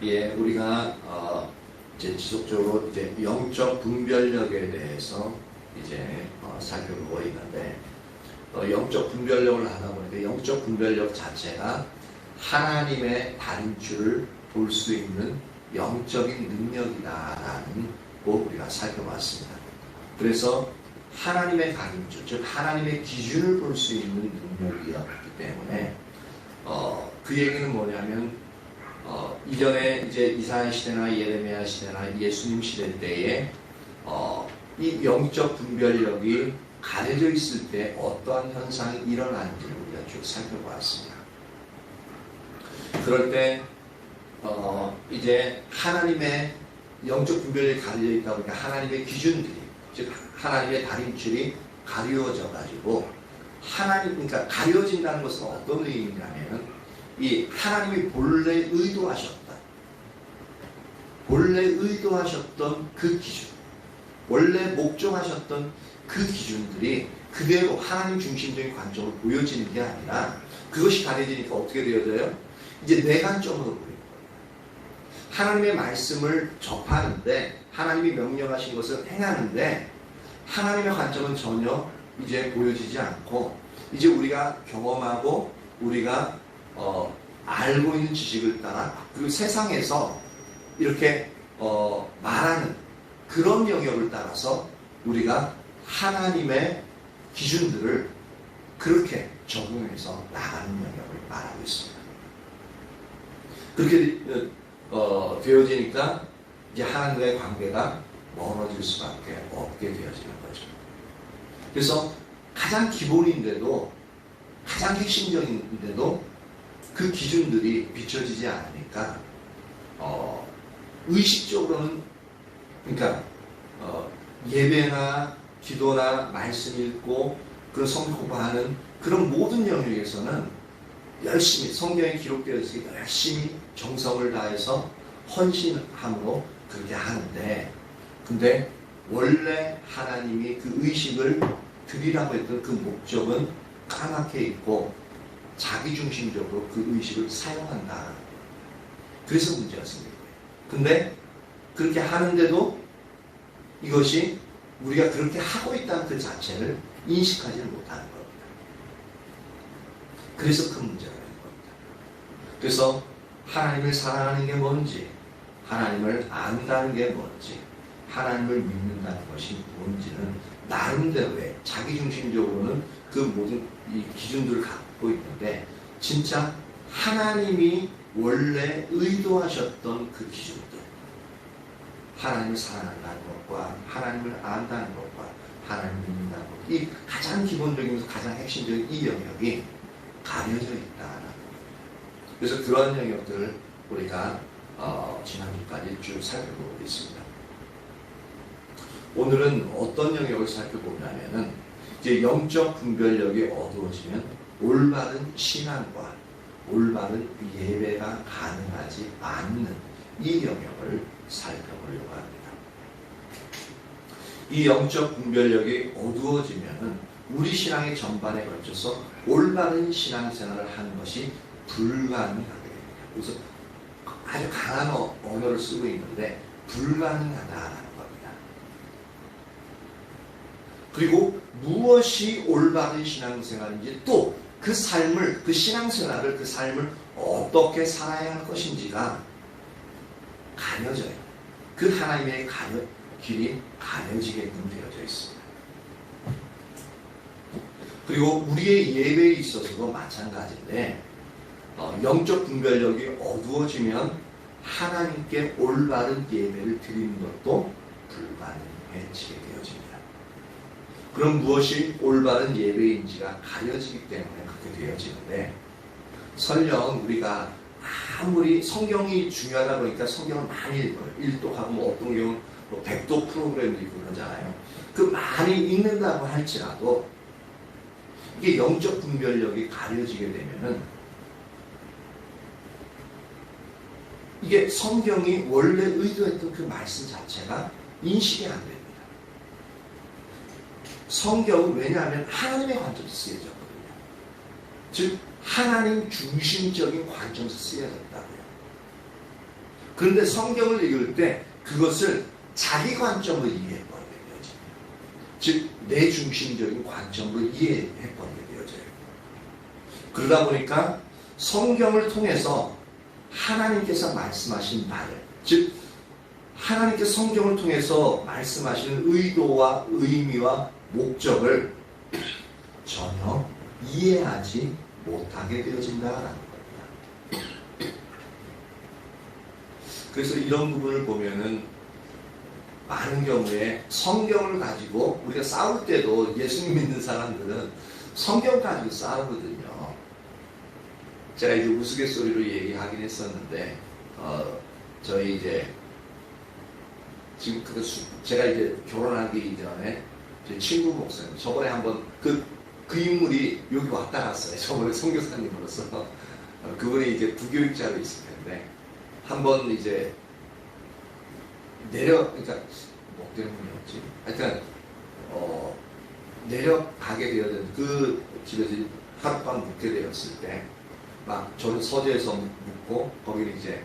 예, 우리가 이제 지속적으로 이제 영적 분별력에 대해서 이제 살펴보고 있는데, 영적 분별력을 하다 보니까 영적 분별력 자체가 하나님의 다림줄을 볼 수 있는 영적인 능력이다라는 거 우리가 살펴봤습니다. 그래서 하나님의 다림줄, 즉 하나님의 기준을 볼 수 있는 능력이었기 때문에 그 얘기는 뭐냐면 이전에 이제 이사야 시대나 예레미야 시대나 예수님 시대 때에 이 영적 분별력이 가려져 있을 때 어떠한 현상이 일어나는지를 우리가 쭉 살펴보았습니다. 그럴 때 이제 하나님의 영적 분별력이 가려져 있다 보니까 하나님의 기준들이, 즉 하나님의 다림줄이 가려져 가지고 그러니까 가려진다는 것은 어떤 의미냐면 이 하나님이 본래 의도하셨던 그 기준, 원래 목적하셨던 그 기준들이 그대로 하나님 중심적인 관점으로 보여지는 게 아니라 그것이 가려지니까 어떻게 되어져요? 이제 내 관점으로 보이는 거예요. 하나님의 말씀을 접하는데, 하나님이 명령하신 것을 행하는데 하나님의 관점은 전혀 이제 보여지지 않고, 이제 우리가 경험하고 우리가 알고 있는 지식을 따라 그리고 세상에서 이렇게 말하는 그런 영역을 따라서 우리가 하나님의 기준들을 그렇게 적용해서 나가는 영역을 말하고 있습니다. 그렇게 되어지니까 이제 하나님과의 관계가 멀어질 수밖에 없게 되어지는 거죠. 그래서 가장 기본인데도, 가장 핵심적인데도 그 기준들이 비춰지지 않으니까 의식적으로는, 그러니까 예배나 기도나 말씀 읽고 그런 성경 공부하는 그런 모든 영역에서는 열심히, 성경에 기록되어 있으니까 열심히 정성을 다해서 헌신함으로 그렇게 하는데, 근데 원래 하나님이 그 의식을 드리라고 했던 그 목적은 까맣게 있고 자기중심적으로 그 의식을 사용한다. 그래서 문제가 생깁니다. 근데 그렇게 하는데도 이것이 우리가 그렇게 하고 있다는 그 자체를 인식하지를 못하는 겁니다. 그래서 큰 문제가 되는 겁니다. 그래서 하나님을 사랑하는 게 뭔지, 하나님을 안다는 게 뭔지, 하나님을 믿는다는 것이 뭔지는 나름대로의 자기중심적으로는 그 모든 이 기준들을 갖고 있는데, 진짜 하나님이 원래 의도하셨던 그 기준들, 하나님을 사랑한다는 것과 하나님을 안다는 것과 하나님을 믿는다는 것, 이 가장 기본적이면서 가장 핵심적인 이 영역이 가려져 있다는 겁니다. 그래서 그런 영역들을 우리가 지난주까지 쭉 살펴보고 있습니다. 오늘은 어떤 영역을 살펴보냐면은 이제 영적 분별력이 어두워지면 올바른 신앙과 올바른 예배가 가능하지 않는 이 영역을 살펴보려고 합니다. 이 영적 분별력이 어두워지면은 우리 신앙의 전반에 걸쳐서 올바른 신앙생활을 하는 것이 불가능하게 됩니다. 그래서 아주 강한 언어를 쓰고 있는데 불가능하다라는 겁니다. 그리고 무엇이 올바른 신앙생활인지, 또 그 삶을, 그 신앙생활을, 그 삶을 어떻게 살아야 할 것인지가 가려져요. 그 하나님의 길이 가려지게끔 되어져 있습니다. 그리고 우리의 예배에 있어서도 마찬가지인데, 영적 분별력이 어두워지면 하나님께 올바른 예배를 드리는 것도 불가능해지게 되어집니다. 그럼 무엇이 올바른 예배인지가 가려지기 때문에 그렇게 되어지는데, 설령 우리가 아무리 성경이 중요하다 보니까 성경을 많이 읽어요. 일독하고 뭐 어떤 경우는 뭐 백독 프로그램도 있고 그러잖아요. 그 많이 읽는다고 할지라도 이게 영적 분별력이 가려지게 되면은 이게 성경이 원래 의도했던 그 말씀 자체가 인식이 안 됩니다. 성경은 왜냐하면 하나님의 관점에서 쓰여졌거든요. 즉 하나님 중심적인 관점에서 쓰여졌다고요. 그런데 성경을 읽을 때 그것을 자기 관점으로 이해해버리게 되어져요. 즉, 내 중심적인 관점으로 이해해버리게 되어져요. 그러다 보니까 성경을 통해서 하나님께서 말씀하신 말을, 즉 하나님께 성경을 통해서 말씀하시는 의도와 의미와 목적을 전혀 이해하지 못하게 되어진다라는 겁니다. 그래서 이런 부분을 보면은 많은 경우에 성경을 가지고 우리가 싸울 때도 예수님 믿는 사람들은 성경 가지고 싸우거든요. 제가 이제 우스갯소리로 얘기하긴 했었는데, 저희 이제 지금 제가 이제 결혼하기 이전에 제 친구 목사님, 저번에 한번 그 인물이 여기 왔다 갔어요. 저번에 선교사님으로서. 그분이 이제 부교육자로 있을 텐데, 한번 이제 그러니까 뭐 때문이었지? 하여튼 내려가게 되었는 그 집에서 하룻밤 묵게 되었을 때, 막 저는 서재에서 묵고 거기는 이제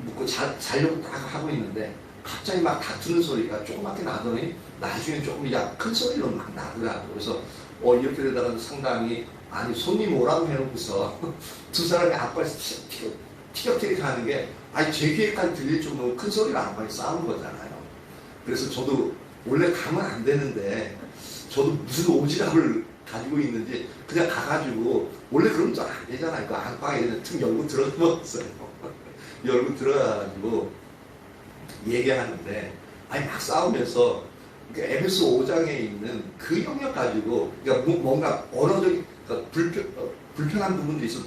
묵고 자려고 딱 하고 있는데 갑자기 막 다투는 소리가 조그맣게 나더니 나중에 조금 큰 소리로 막 나더라고요. 그래서 이렇게 되다가 상당히, 아니 손님 오라고 해놓고서 두 사람이 앞발에서 티격태격 하는 게, 아니 제 귀에까지 들릴 정도로 큰 소리를 안 많이 싸운 거잖아요. 그래서 저도 원래 가면 안 되는데, 저도 무슨 오지랖을 가지고 있는지 그냥 가가지고, 원래 그런 줄 안 되잖아요. 그 안방에 틈 열고 들어갔어요. 열고 들어가가지고 얘기하는데, 아니 막 싸우면서 에베소 5장에 있는 그 영역 가지고, 그러니까 뭔가 언어적인, 그러니까 불편한 부분도 있어.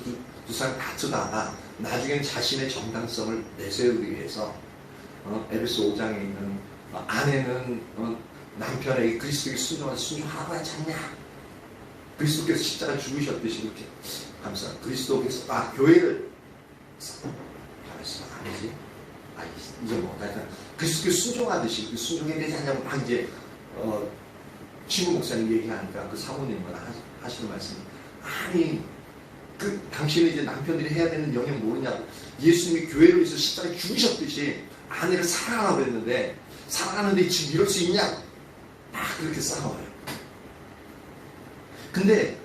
두 사람 다투다가 나중엔 자신의 정당성을 내세우기 위해서 에베소 5장에 있는 아내는 남편에게 그리스도에게 순종하라고 하지 않냐, 그리스도께서 십자가 죽으셨듯이 이렇게 그리스도께서 교회를 아니지, 이제 뭐 그리스도께서 순종하듯이 순종해야 되지 않냐고 막 이제 친구 목사님 얘기하니까 그 사모님은 하시는 말씀이, 아니 당신은 이제 남편들이 해야 되는 영역 모르냐고, 예수님이 교회로 해서 십자가에 죽으셨듯이 아내를 사랑하라고 그랬는데 사랑하는데 지금 이럴 수 있냐, 막 그렇게 싸워요. 근데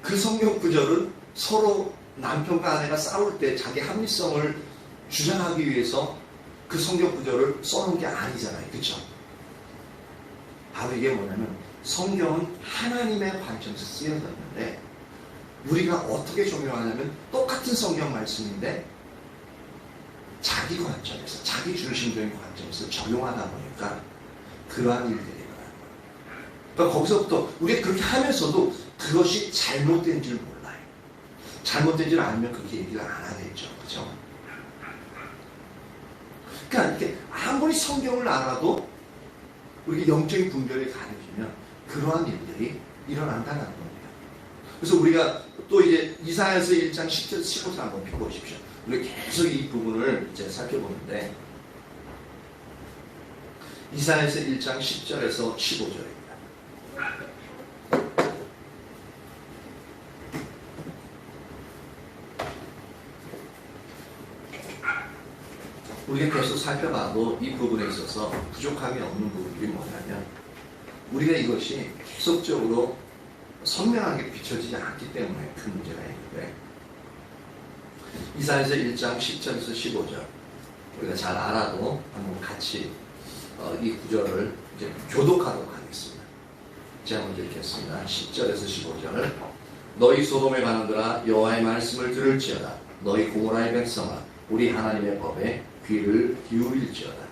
그 성경 구절은 서로 남편과 아내가 싸울 때 자기 합리성을 주장하기 위해서 그 성경 구절을 써놓은 게 아니잖아요. 그렇죠? 바로 이게 뭐냐면, 성경은 하나님의 관점에서 쓰여졌는데 우리가 어떻게 적용하냐면, 똑같은 성경 말씀인데 자기 관점에서, 자기 중심적인 관점에서 적용하다 보니까 그러한 일들이 일어나는 거예요. 그러니까 거기서부터 우리가 그렇게 하면서도 그것이 잘못된 줄 몰라요. 잘못된 줄 알면 그렇게 얘기를 안 하겠죠. 그죠? 그러니까 이렇게 아무리 성경을 알아도 우리가 영적인 분별이 가려지면 그러한 일들이 일어난다는 겁니다. 그래서 우리가 또 이제 이사야서 1장 10절 15절 한번 펴보십시오. 우리가 계속 이 부분을 이제 살펴보는데, 이사야서 1장 10절에서 15절입니다. 우리가 계속 살펴봐도 이 부분에 있어서 부족함이 없는 부분들이 뭐냐면, 우리가 이것이 계속적으로 선명하게 비춰지지 않기 때문에 큰 문제가 있는데, 이사야서 1장 10절에서 15절 우리가 잘 알아도 한번 같이 이 구절을 이제 교독하도록 하겠습니다. 제가 먼저 읽겠습니다. 10절에서 15절. 너희 소돔의 반원들아, 여호와의 말씀을 들을지어다. 너희 고모라의 백성아, 우리 하나님의 법에 귀를 기울일지어다.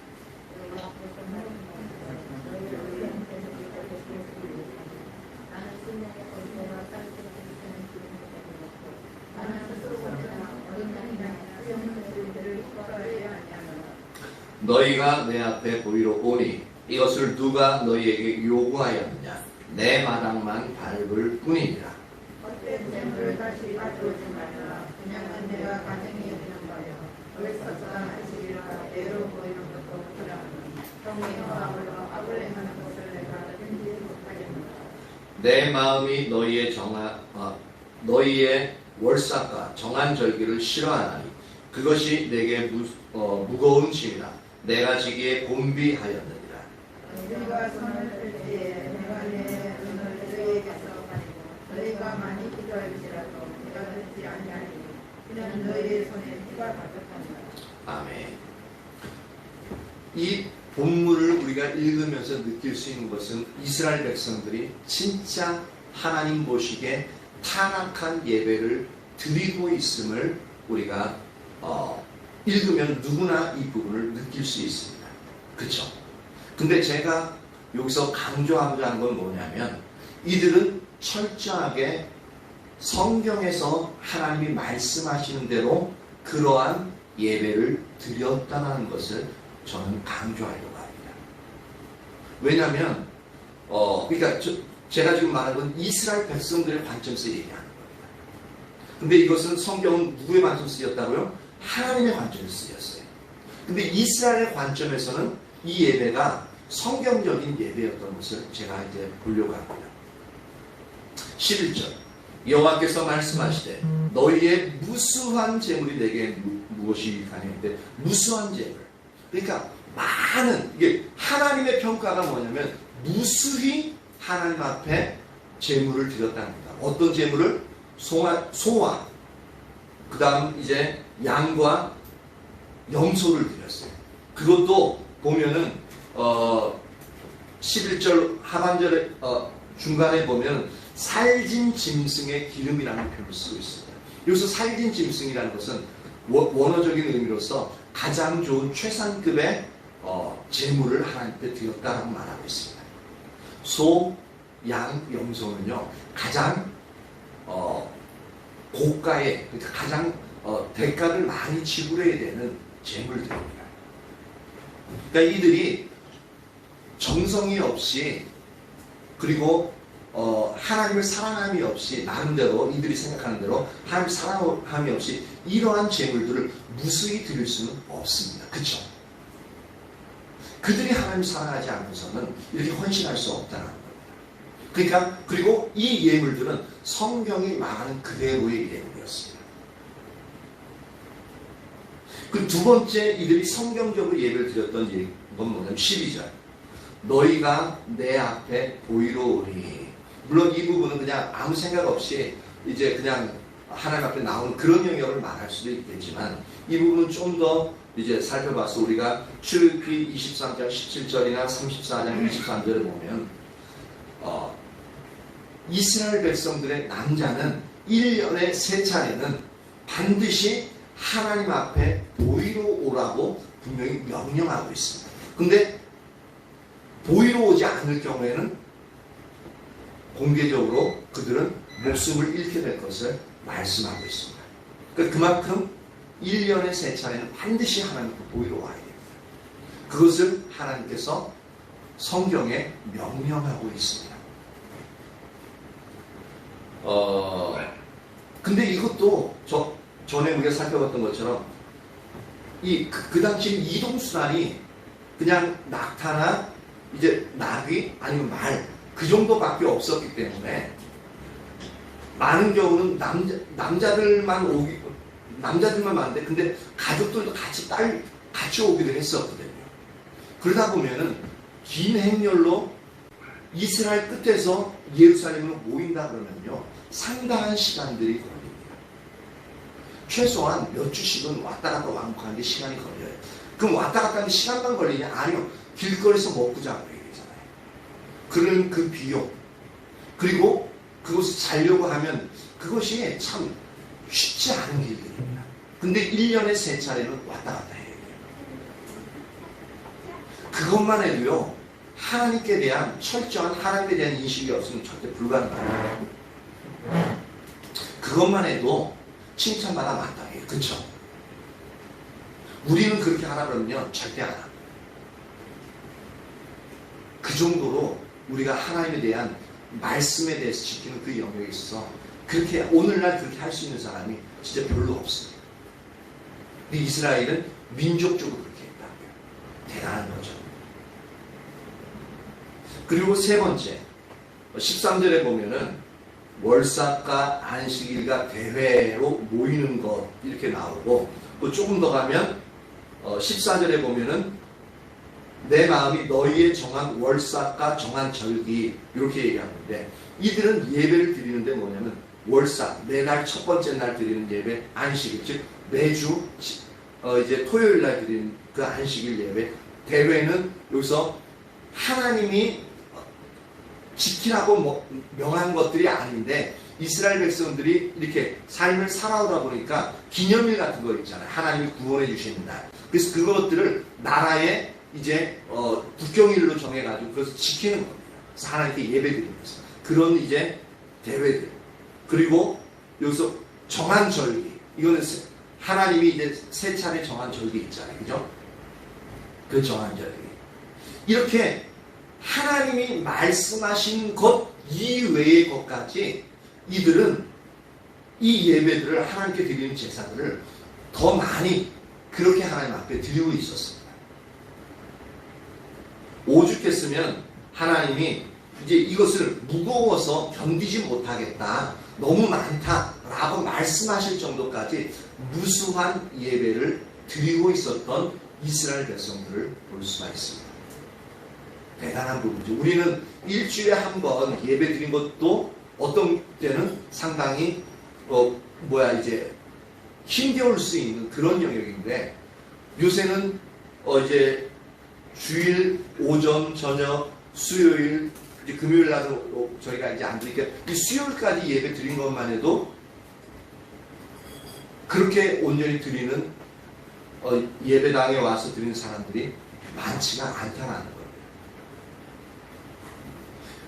너희가 내 앞에 보이러 오니 이것을 누가 너희에게 요구하였느냐? 내 마당만 밟을 뿐이니라. 헛된 재물을 다시 가져오지 말라. 그냥은 내가 가정이 여기는 거요. 벌써 저항하시리라. 애로 보이는 것도 없으라니. 형의 화합으로 악을 행하는 것을 내가 든지 못하겠노라. 내 마음이 너희의 월삭과 정한 절기를 싫어하나니 그것이 내게 무거운 짐이라. 내가 지기에 곤비하였느니라. 너희가 손을 들 때에 내가 내 눈을 너희에게서 가리고 너희가 많이 기도할지라도 내가 듣지 아니하리니 이는 너희의 손에 피가 가득하니라. 아멘. 이 본문을 우리가 읽으면서 느낄 수 있는 것은 이스라엘 백성들이 진짜 하나님 보시기에 타락한 예배를 드리고 있음을 우리가 읽으면 누구나 이 부분을 느낄 수 있습니다. 그렇죠? 근데 제가 여기서 강조하고자 하는 건 뭐냐면 이들은 철저하게 성경에서 하나님이 말씀하시는 대로 그러한 예배를 드렸다는 것을 저는 강조하려고 합니다. 왜냐하면 그러니까 제가 지금 말하는 건 이스라엘 백성들의 관점에서 얘기하는 겁니다. 근데 이것은 성경은 누구의 관점에서 쓰였다고요? 하나님의 관점에서 쓰였어요. 근데 이스라엘의 관점에서는 이 예배가 성경적인 예배였던 것을 제가 이제 보려고 합니다. 11절 여호와께서 말씀하시되 너희의 무수한 재물이 내게 무엇이 가냐는데 무수한 재물. 그러니까 많은 이게 하나님의 평가가 뭐냐면 무수히 하나님 앞에 재물을 드렸다는 겁니다. 어떤 재물을? 소와 그 다음 이제 양과 염소를 드렸어요. 그것도 보면은 11절 하반절에 중간에 보면 살진 짐승의 기름이라는 표현을 쓰고 있습니다. 여기서 살진 짐승이라는 것은 원어적인 의미로서 가장 좋은 최상급의 재물을 하나님께 드렸다라고 말하고 있습니다. 소, 양, 염소는요 가장 고가의 그러니까 가장 대가를 많이 지불해야 되는 재물들입니다. 그러니까 이들이 정성이 없이 그리고 하나님을 사랑함이 없이 나름대로 이들이 생각하는 대로 하나님을 사랑함이 없이 이러한 재물들을 무수히 드릴 수는 없습니다. 그렇죠? 그들이 하나님을 사랑하지 않고서는 이렇게 헌신할 수 없다는 겁니다. 그러니까 그리고 이 예물들은 성경이 말하는 그대로의 예물이었습니다. 그 두 번째 이들이 성경적으로 예배를 드렸던 건 뭐냐면 12절 너희가 내 앞에 보이러 오니. 물론 이 부분은 그냥 아무 생각 없이 이제 그냥 하나님 앞에 나오는 그런 영역을 말할 수도 있겠지만 이 부분은 좀 더 이제 살펴봐서 우리가 출애굽기 23장 17절이나 34장 23절을 보면 이스라엘 백성들의 남자는 1년에 3차례는 반드시 하나님 앞에 보이러 오라고 분명히 명령하고 있습니다. 근데 보이러 오지 않을 경우에는 공개적으로 그들은 목숨을 잃게 될 것을 말씀하고 있습니다. 그만큼 1년에 3차례는 반드시 하나님께 보이러 와야 됩니다. 그것을 하나님께서 성경에 명령하고 있습니다. 근데 이것도 전에 우리가 살펴봤던 것처럼 그 당시 이동수단이 그냥 낙타나 이제 나귀 아니면 말 그 정도밖에 없었기 때문에 많은 경우는 남자들만 많은데 근데 가족들도 같이 오기도 했었거든요. 그러다 보면은 긴 행렬로 이스라엘 끝에서 예루살렘으로 모인다 그러면요 상당한 시간들이 걸립니다. 최소한 몇 주씩은 왔다 갔다 왕복하는데 시간이 걸려요. 그럼 왔다 갔다 하는데 시간만 걸리냐? 아니요. 길거리에서 먹고 자고 얘기잖아요. 그런 그 비용 그리고 그곳에 자려고 하면 그것이 참 쉽지 않은 길들입니다. 근데 1년에 3차례는 왔다 갔다 해야 돼요. 그것만 해도요 하나님께 대한 철저한 하나님에 대한 인식이 없으면 절대 불가능합니다. 그것만 해도 칭찬받아 마땅해요. 그렇죠? 우리는 그렇게 하라 그러면 절대 안 합니다. 그 정도로 우리가 하나님에 대한 말씀에 대해서 지키는 그 영역에 있어서 그렇게 오늘날 그렇게 할 수 있는 사람이 진짜 별로 없습니다. 근데 이스라엘은 민족적으로 그렇게 했다고요. 대단한 거죠. 그리고 세 번째 13절에 보면은 월삭과 안식일과 대회로 모이는 것 이렇게 나오고 또 조금 더 가면 14절에 보면은 내 마음이 너희의 정한 월삭과 정한 절기 이렇게 얘기하는데 이들은 예배를 드리는데 뭐냐면 월삭 매달 첫 번째 날 드리는 예배 안식 즉 매주 이제 토요일 날 드리는 그 안식일 예배 대회는 여기서 하나님이 지키라고 명한 것들이 아닌데 이스라엘 백성들이 이렇게 삶을 살아오다 보니까 기념일 같은 거 있잖아요. 하나님이 구원해 주시는 날. 그래서 그것들을 나라의 이제 국경일로 정해가지고 그래서 지키는 겁니다. 그래서 하나님께 예배드리면서 그런 이제 대회들 그리고 여기서 정한 절기 이거는 하나님이 이제 세 차례 정한 절기 있잖아요. 그죠? 그 정한 절기 이렇게 하나님이 말씀하신 것 이외의 것까지 이들은 이 예배들을 하나님께 드리는 제사들을 더 많이 그렇게 하나님 앞에 드리고 있었습니다. 오죽했으면 하나님이 이제 이것을 무거워서 견디지 못하겠다. 너무 많다라고 말씀하실 정도까지 무수한 예배를 드리고 있었던 이스라엘 백성들을 볼 수가 있습니다. 대단한 부분이죠. 우리는 일주일에 한 번 예배 드린 것도 어떤 때는 상당히 이제 힘겨울 수 있는 그런 영역인데 요새는 이제 주일 오전 저녁 수요일 이제 금요일 날은 저희가 이제 안 드리니까 이 수요일까지 예배 드린 것만 해도 그렇게 온전히 드리는 예배당에 와서 드리는 사람들이 많지가 않다는 거예요.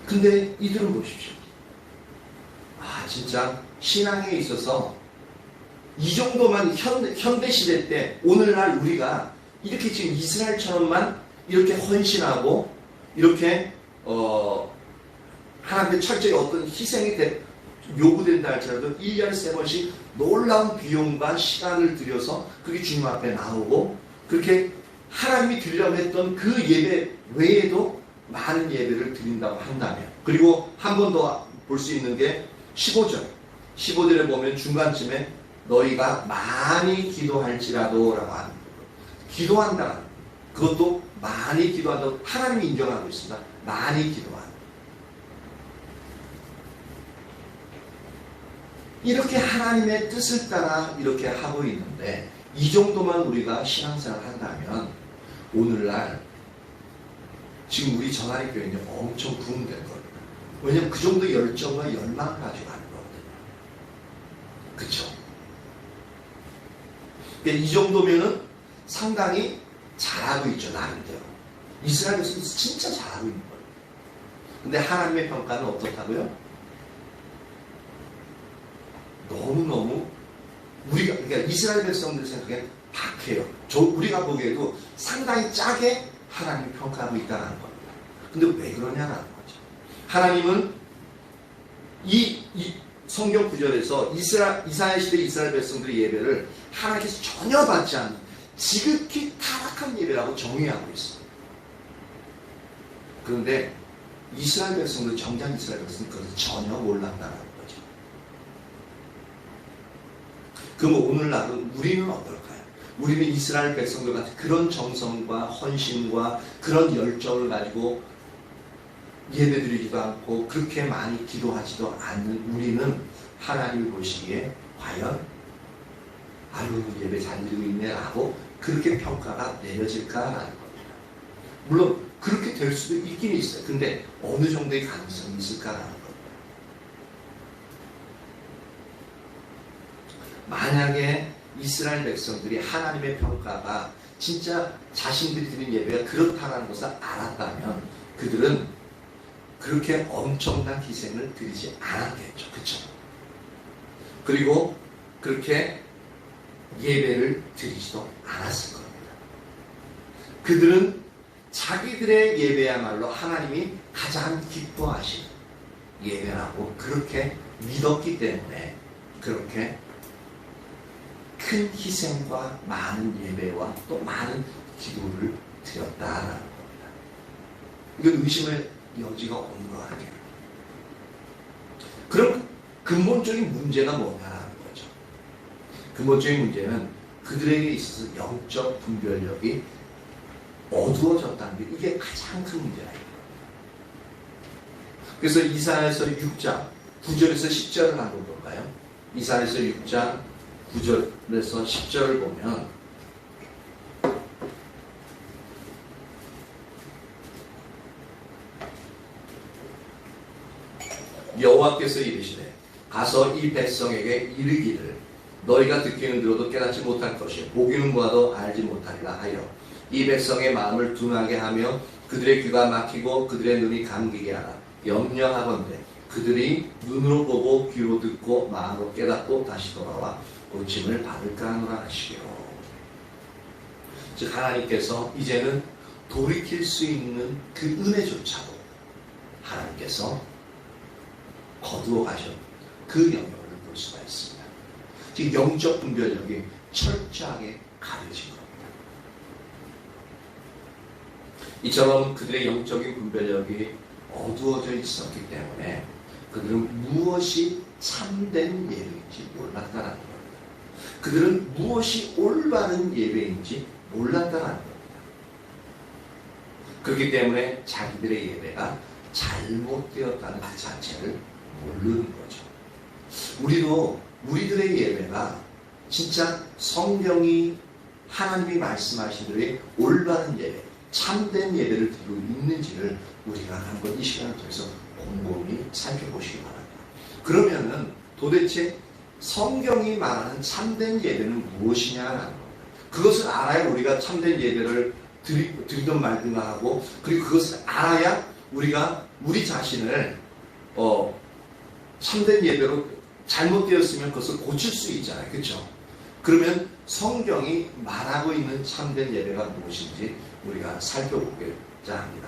근데 이들은 보십시오. 진짜 신앙에 있어서 이 정도만 현대 시대 때 오늘날 우리가 이렇게 지금 이스라엘처럼만 이렇게 헌신하고 이렇게 하나님께 철저히 어떤 희생이 요구된다 할지라도 1년에 3번씩 놀라운 비용과 시간을 들여서 그게 주님 앞에 나오고 그렇게 하나님이 드리라고 했던 그 예배 외에도 많은 예배를 드린다고 한다면 그리고 한 번 더 볼 수 있는 게 15절에 보면 중간쯤에 너희가 많이 기도할지라도 라고 하는 기도한다. 그것도 많이 기도한다고 하나님이 인정하고 있습니다. 많이 기도한다. 이렇게 하나님의 뜻을 따라 이렇게 하고 있는데 이 정도만 우리가 신앙생활을 한다면 오늘날 지금 우리 전하리 교회는 엄청 부흥될 겁니다. 왜냐하면 그 정도 열정과 열망을 가지고 하는 거거든요. 그쵸? 이 정도면은 상당히 잘하고 있죠, 나름대로. 이스라엘에서는 진짜 잘하고 있는 거예요. 근데 하나님의 평가는 어떻다고요? 너무너무 그러니까 이스라엘 백성들 생각에 박해요. 우리가 보기에도 상당히 짜게 하나님이 평가하고 있다는 겁니다. 근데 왜 그러냐는 거죠. 하나님은 이 성경 구절에서 이사야 시대 이스라엘 백성들의 예배를 하나님께서 전혀 받지 않는 지극히 타락한 예배라고 정의하고 있습니다. 그런데 이스라엘 백성들 정작 이스라엘 백성들은 그것을 전혀 몰랐다는 거죠. 그럼 오늘날은 우리는 어떨까요? 우리는 이스라엘 백성들 같은 그런 정성과 헌신과 그런 열정을 가지고 예배드리지도 않고 그렇게 많이 기도하지도 않는 우리는 하나님이 보시기에 과연 아유 예배 잘 드리고 있네 라고 그렇게 평가가 내려질까라는 겁니다. 물론 그렇게 될 수도 있긴 있어요. 근데 어느 정도의 가능성이 있을까라는 겁니다. 만약에 이스라엘 백성들이 하나님의 평가가 진짜 자신들이 드린 예배가 그렇다는 것을 알았다면 그들은 그렇게 엄청난 희생을 드리지 않았겠죠. 그렇죠? 그리고 그렇게 예배를 드리지도 않았을 겁니다. 그들은 자기들의 예배야말로 하나님이 가장 기뻐하시는 예배라고 그렇게 믿었기 때문에 그렇게 큰 희생과 많은 예배와 또 많은 기도를 드렸다라는 겁니다. 이건 의심을 여지가 없는 것 같아요. 그럼 근본적인 문제가 뭐냐라는 거죠. 근본적인 문제는 그들에게 있어서 영적 분별력이 어두워졌다는 게 이게 가장 큰 문제예요. 그래서 이사야서 6장 9절에서 10절을 한번 볼까요? 이사야서 6장 9절에서 10절을 보면 여호와께서 이르시되 가서 이 백성에게 이르기를 너희가 듣기는 들어도 깨닫지 못할 것이요 보기는 보아도 알지 못하리라 하여 이 백성의 마음을 둔하게 하며 그들의 귀가 막히고 그들의 눈이 감기게 하라. 염려하건대 그들이 눈으로 보고 귀로 듣고 마음으로 깨닫고 다시 돌아와 고침을 받을까 하노라 하시기로. 즉 하나님께서 이제는 돌이킬 수 있는 그 은혜조차도 하나님께서 거두어 가셨 그 영역을 볼 수가 있습니다. 즉 영적 분별력이 철저하게 가려진 겁니다. 이처럼 그들의 영적인 분별력이 어두워져 있었기 때문에 그들은 무엇이 참된 예배인지 몰랐다는 겁니다. 그들은 무엇이 올바른 예배인지 몰랐다는 겁니다. 그렇기 때문에 자기들의 예배가 잘못되었다는 그 자체를 모르는 거죠. 우리도 우리들의 예배가 진짜 성경이 하나님이 말씀하신 대로 올바른 예배, 참된 예배를 드리고 있는지를 우리가 한번 이 시간을 통해서 곰곰이 살펴보시기 바랍니다. 그러면은 도대체 성경이 말하는 참된 예배는 무엇이냐라는 겁니다. 그것을 알아야 우리가 참된 예배를 드리던 말든가 하고, 그리고 그것을 알아야 우리가 우리 자신을 참된 예배로 잘못되었으면 그것을 고칠 수 있잖아요. 그렇죠? 그러면 성경이 말하고 있는 참된 예배가 무엇인지 우리가 살펴보고자 합니다.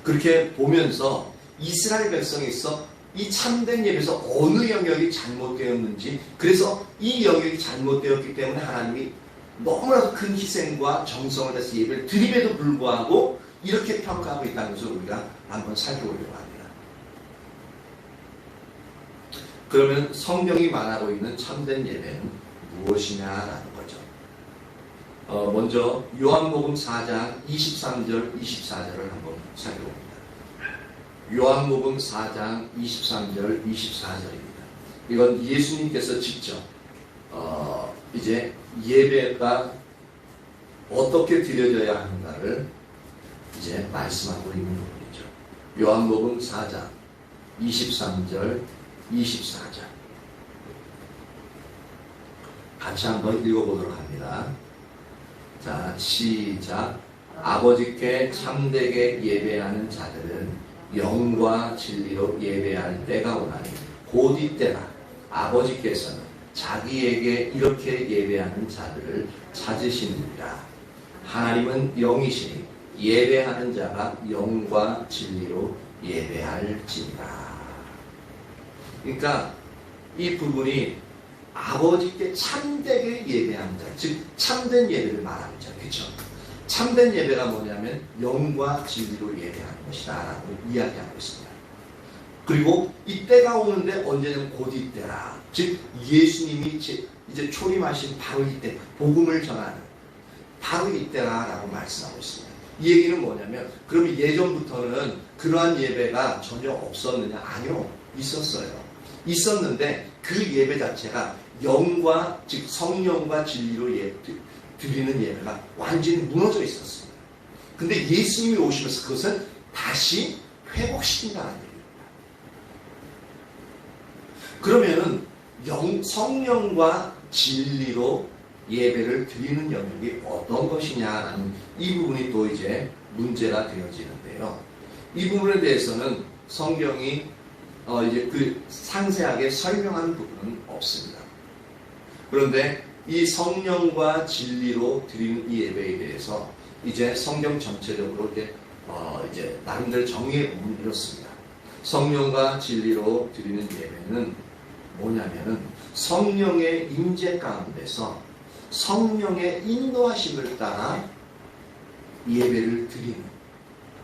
그렇게 보면서 이스라엘 백성에서 이 참된 예배에서 어느 영역이 잘못되었는지, 그래서 이 영역이 잘못되었기 때문에 하나님이 너무나도 큰 희생과 정성을 다해서 예배를 드림에도 불구하고 이렇게 평가하고 있다는 것을 우리가 한번 살펴보려고 합니다. 그러면 성경이 말하고 있는 참된 예배는 무엇이냐라는 거죠. 먼저 요한복음 4장 23절 24절을 한번 살펴봅니다. 요한복음 4장 23절 24절입니다. 이건 예수님께서 직접 이제 예배가 어떻게 드려져야 하는가를 이제 말씀하고 있는 부분이죠. 요한복음 4장 23절 24절 같이 한번 읽어보도록 합니다. 자, 시작. 아버지께 참되게 예배하는 자들은 영과 진리로 예배할 때가 오나니 곧 이때라. 아버지께서는 자기에게 이렇게 예배하는 자들을 찾으시느니라. 하나님은 영이시니 예배하는 자가 영과 진리로 예배할지니라. 그러니까 이 부분이 아버지께 참되게 예배하는 자, 즉 참된 예배를 말하는 자, 그렇죠? 참된 예배가 뭐냐면 영과 진리로 예배하는 것이다 라고 이야기하고 있습니다. 그리고 이때가 오는데 언제냐면 곧 이때라. 즉 예수님이 이제 초림하신 바로 이때, 복음을 전하는 바로 이때라 라고 말씀하고 있습니다. 이 얘기는 뭐냐면, 그럼 예전부터는 그러한 예배가 전혀 없었느냐? 아니요, 있었어요. 있었는데 그 예배 자체가 영과, 즉 성령과 진리로 드리는 예배가 완전히 무너져 있었습니다. 근데 예수님이 오시면서 그것은 다시 회복시킨다는 얘기입니다. 그러면은 성령과 진리로 예배를 드리는 영역이 어떤 것이냐라는 이 부분이 또 이제 문제가 되어지는데요. 이 부분에 대해서는 성경이 이제 그 상세하게 설명하는 부분은 없습니다. 그런데 이 성령과 진리로 드리는 이 예배에 대해서 이제 성경 전체적으로 이제 나름대로 정의해 보면 이렇습니다. 성령과 진리로 드리는 예배는 뭐냐면은 성령의 임재 가운데서 성령의 인도하심을 따라 예배를 드리는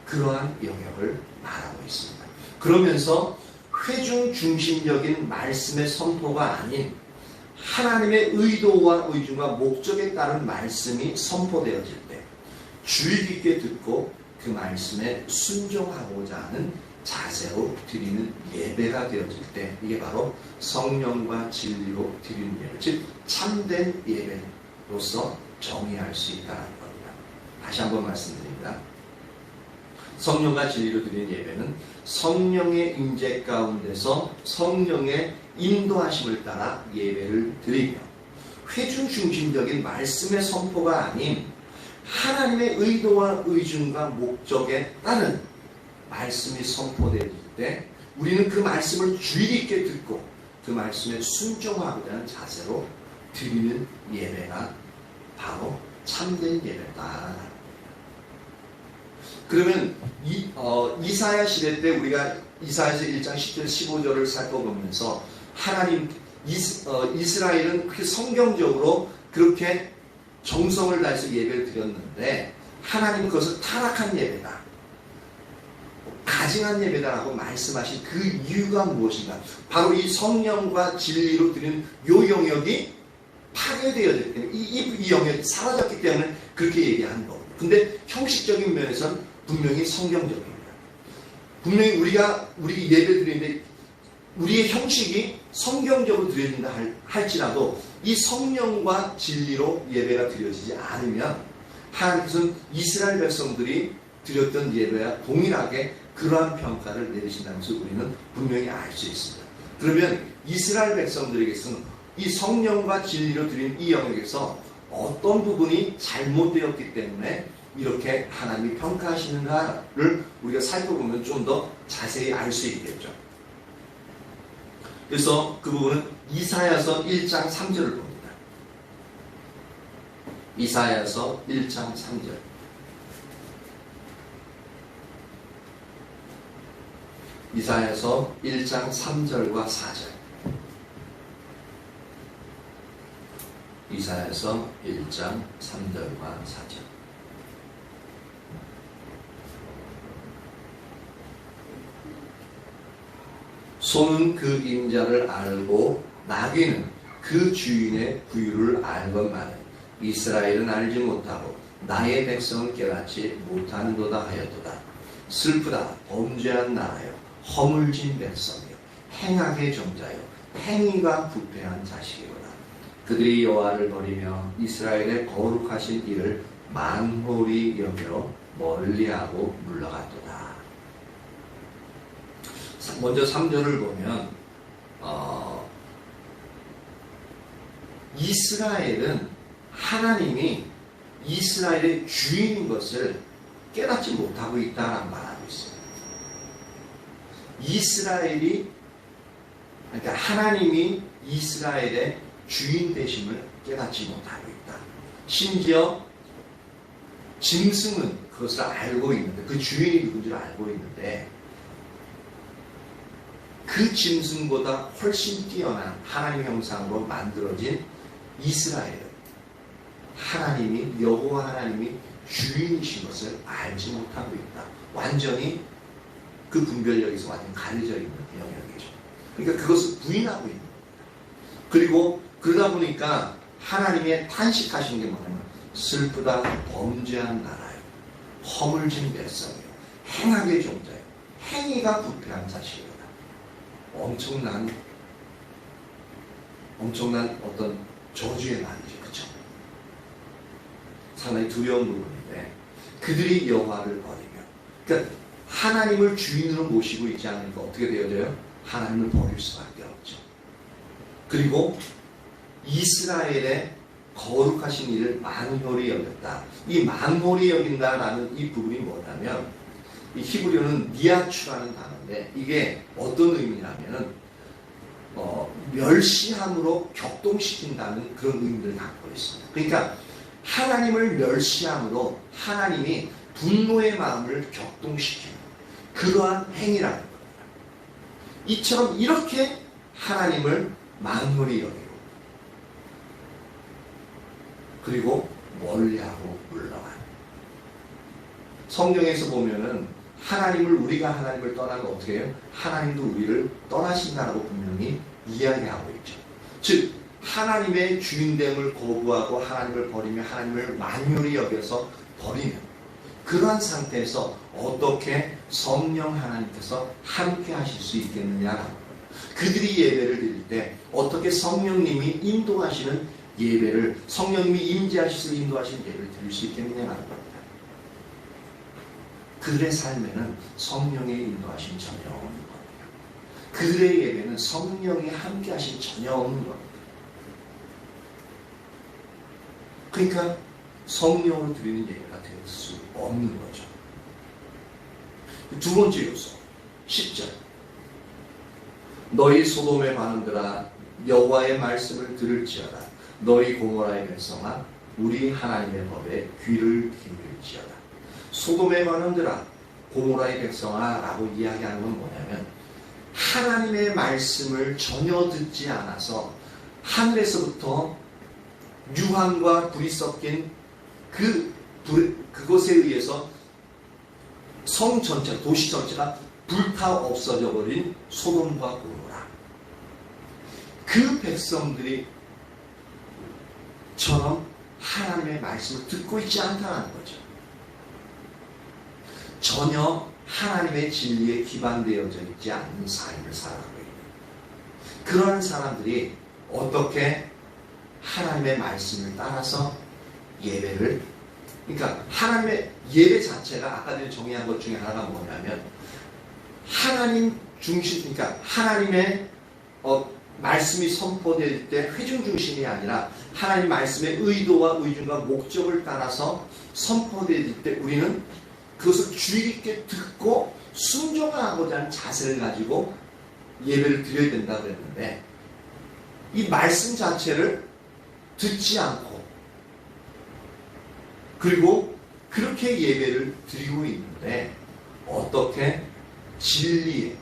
그러한 영역을 말하고 있습니다. 그러면서 회중 중심적인 말씀의 선포가 아닌 하나님의 의도와 의중과 목적에 따른 말씀이 선포되어질 때 주의 깊게 듣고 그 말씀에 순종하고자 하는 자세로 드리는 예배가 되어질 때 이게 바로 성령과 진리로 드리는 예배, 즉 참된 예배로서 정의할 수 있다는 겁니다. 다시 한번 말씀드립니다. 성령과 진리로 드리는 예배는 성령의 임재 가운데서 성령의 인도하심을 따라 예배를 드리며 회중 중심적인 말씀의 선포가 아닌 하나님의 의도와 의중과 목적에 따른 말씀이 선포될 때 우리는 그 말씀을 주의 깊게 듣고 그 말씀에 순종하고자 하는 자세로 드리는 예배가 바로 참된 예배다. 그러면 이사야 시대 때 우리가 이사야서 1장 10절 15절을 살펴보면서 하나님 이스라엘은 그렇게 성경적으로 그렇게 정성을 다해서 예배를 드렸는데 하나님은 그것을 타락한 예배다, 가증한 예배다라고 말씀하신 그 이유가 무엇인가? 바로 이 성령과 진리로 드리는 이 영역이 파괴되어졌기 때문에 이 영역이 사라졌기 때문에 그렇게 얘기하는 겁니다. 근데 형식적인 면에서는 분명히 성경적입니다. 분명히 우리 예배 드리는데 우리의 형식이 성경적으로 드려진다 할지라도 이 성령과 진리로 예배가 드려지지 않으면 하나님께서는 이스라엘 백성들이 드렸던 예배와 동일하게 그러한 평가를 내리신다면서 우리는 분명히 알 수 있습니다. 그러면 이스라엘 백성들에게서는 이 성령과 진리로 드린 이 영역에서 어떤 부분이 잘못되었기 때문에 이렇게 하나님이 평가하시는가를 우리가 살펴보면 좀 더 자세히 알 수 있겠죠. 그래서 그 부분은 이사야서 1장 3절을 봅니다. 이사야서 1장 3절. 이사야서 1장 3절과 4절. 이사야서 1장 3절과 4절. 소는 그 임자를 알고 나귀는 그 주인의 부유를 알건만은 이스라엘은 알지 못하고 나의 백성은 깨닫지 못하는도다 하였도다. 슬프다 범죄한 나라여 허물진 백성이여 행악의 종자여 행위가 부패한 자식이로다. 그들이 여호와를 버리며 이스라엘의 거룩하신 이를 만홀히 여겨 멀리하고 물러갔도다. 먼저 3절을 보면 이스라엘은 하나님이 이스라엘의 주인인 것을 깨닫지 못하고 있다라는 말하고 있어요. 이스라엘이, 그러니까 하나님이 이스라엘의 주인 되심을 깨닫지 못하고 있다. 심지어 짐승은 그것을 알고 있는데, 그 주인이 누군지를 알고 있는데 그 짐승보다 훨씬 뛰어난 하나님의 형상으로 만들어진 이스라엘은 하나님이, 여호와 하나님이 주인이신 것을 알지 못하고 있다. 완전히 그 분별력에서 완전히 가려져 있는 영역이죠. 그러니까 그것을 부인하고 있는 겁니다. 그리고 그러다 보니까 하나님의 탄식하신 게 뭐냐면 슬프다 범죄한 나라요 허물진 백성이요 행악의 종자요 행위가 부패한 자식이로다. 엄청난 어떤 저주의 말이죠. 그렇죠? 상당히 두려운 부분인데 그들이 여호와를 버리며, 그러니까 하나님을 주인으로 모시고 있지 않으니까 어떻게 되어져요? 하나님을 버릴 수밖에 없죠. 그리고 이스라엘의 거룩하신 이를 만홀히 여겼다. 이 만홀히 여긴다라는 이 부분이 뭐냐면 이 히브리어는 니아추라는 단어인데 이게 어떤 의미냐면은 멸시함으로 격동시킨다는 그런 의미를 갖고 있습니다. 그러니까 하나님을 멸시함으로 하나님이 분노의 마음을 격동시키는 그러한 행위라는 겁니다. 이처럼 이렇게 하나님을 만홀히 여기고 그리고 멀리하고 물러가는, 성경에서 보면은 우리가 하나님을 떠나면 어떻게 해요? 하나님도 우리를 떠나신다라고 분명히 이야기하고 있죠. 즉 하나님의 주인됨을 거부하고 하나님을 버리며 하나님을 만유리 여겨서 버리면 그러한 상태에서 어떻게 성령 하나님께서 함께 하실 수 있겠느냐라고, 그들이 예배를 드릴 때 어떻게 성령님이 인도하시는 예배를, 성령님이 임재하시고 인도하시는 예배를 드릴 수 있겠느냐라는 겁니다. 그들의 삶에는 성령의 인도하심 전혀 없는 겁니다. 그들의 예배는 성령이 함께 하심 전혀 없는 겁니다. 그러니까 성령으로 드리는 예배가 될 수 없는 거죠. 두 번째 요소, 10절. 너희 소돔의 반응들아 여호와의 말씀을 들을지어다. 너희 고모라의 백성아 우리 하나님의 법에 귀를 기울일지어다. 소돔의 반응들아 고모라의 백성아 라고 이야기하는 건 뭐냐면, 하나님의 말씀을 전혀 듣지 않아서 하늘에서부터 유황과 불이 섞인 그것에 의해서 성 전체, 도시 전체가 불타 없어져 버린 소돔과 고모라, 그 백성들이 처럼 하나님의 말씀을 듣고 있지 않다는 거죠. 전혀 하나님의 진리에 기반되어져 있지 않는 삶을 살아가고 있는 그런 사람들이 어떻게 하나님의 말씀을 따라서 예배를, 그러니까 하나님의 예배 자체가 아까 전에 정의한 것 중에 하나가 뭐냐면, 하나님 중심, 그러니까 하나님의 말씀이 선포될 때 회중 중심이 아니라 하나님 말씀의 의도와 의중과 목적을 따라서 선포될 때 우리는 그것을 주의 깊게 듣고 순종하고자 하는 자세를 가지고 예배를 드려야 된다고 그랬는데, 이 말씀 자체를 듣지 않고 그리고 그렇게 예배를 드리고 있는데 어떻게 진리를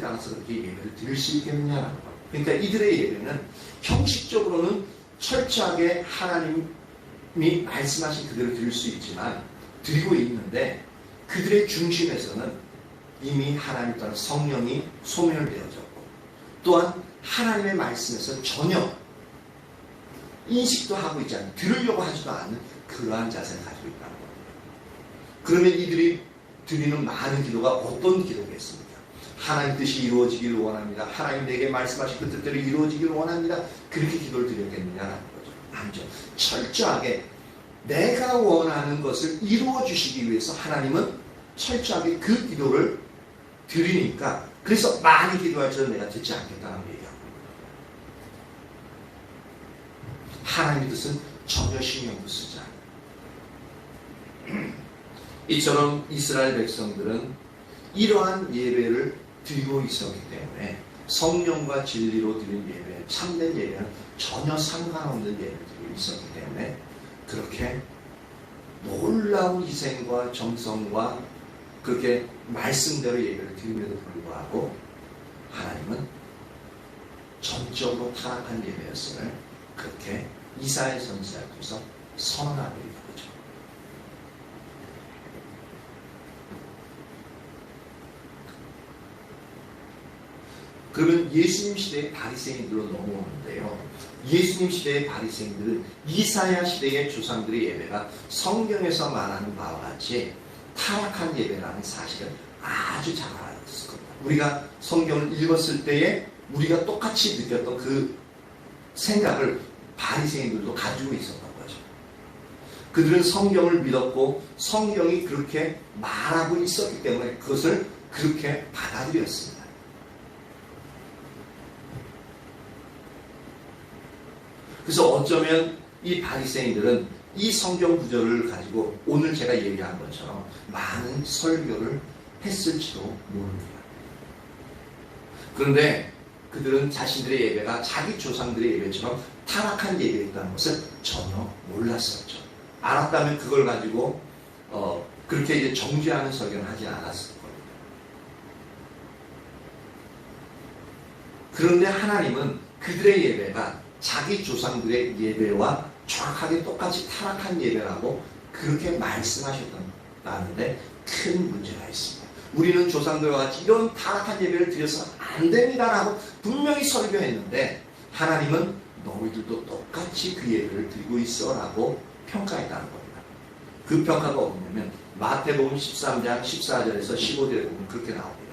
따라서 그렇게 예배를 드릴 수 있겠느냐라는 것. 그러니까 이들의 예배는 형식적으로는 철저하게 하나님이 말씀하신 그대로 드릴 수 있지만 드리고 있는데, 그들의 중심에서는 이미 하나님 따라 성령이 소멸되어졌고, 또한 하나님의 말씀에서 전혀 인식도 하고 있지 않는, 들으려고 하지도 않는 그러한 자세를 가지고 있다는 겁니다. 그러면 이들이 드리는 많은 기도가 어떤 기도겠습니까? 하나님 뜻이 이루어지기를 원합니다. 하나님 내게 말씀하신 그 뜻대로 이루어지기를 원합니다. 그렇게 기도를 드렸겠느냐라는 거죠. 아니죠. 철저하게 내가 원하는 것을 이루어 주시기 위해서 하나님은 철저하게 그 기도를 드리니까, 그래서 많이 기도할지라도 내가 듣지 않겠다는 얘기하고, 하나님의 뜻은 전혀 신경도 쓰지 않아요. 이처럼 이스라엘 백성들은 이러한 예배를 드리고 있었기 때문에 성령과 진리로 드린 예배, 참된 예배는 전혀 상관없는 예배를 드리고 있었기 때문에 그렇게 놀라운 희생과 정성과 그렇게 말씀대로 예배를 드림에도 불구하고 하나님은 전적으로 타락한 예배였음을 그렇게 이사야 선지자를 통해서 선언하고 있는 거죠. 그러면 예수님 시대의 바리새인들로 넘어오는데요. 예수님 시대의 바리새인들은 이사야 시대의 조상들의 예배가 성경에서 말하는 바와 같이 타락한 예배라는 사실을 아주 잘 알았을 겁니다. 우리가 성경을 읽었을 때에 우리가 똑같이 느꼈던 그 생각을 바리새인들도 가지고 있었던 거죠. 그들은 성경을 믿었고 성경이 그렇게 말하고 있었기 때문에 그것을 그렇게 받아들였습니다. 그래서 어쩌면 이 바리새인들은 이 성경 구절을 가지고 오늘 제가 얘기한 것처럼 많은 설교를 했을지도 모릅니다. 그런데 그들은 자신들의 예배가 자기 조상들의 예배처럼 타락한 예배였다는 것을 전혀 몰랐었죠. 알았다면 그걸 가지고 그렇게 이제 정죄하는 설교는 하지 않았을 겁니다. 그런데 하나님은 그들의 예배가 자기 조상들의 예배와 정확하게 똑같이 타락한 예배라고 그렇게 말씀하셨다는데 큰 문제가 있습니다. 우리는 조상들과 같이 이런 타락한 예배를 드려서 안 됩니다라고 분명히 설교했는데 하나님은 너희들도 똑같이 그 예배를 드리고 있어라고 평가했다는 겁니다. 그 평가가 뭐냐면 마태복음 13장 14절에서 15절에 보면 그렇게 나옵니다.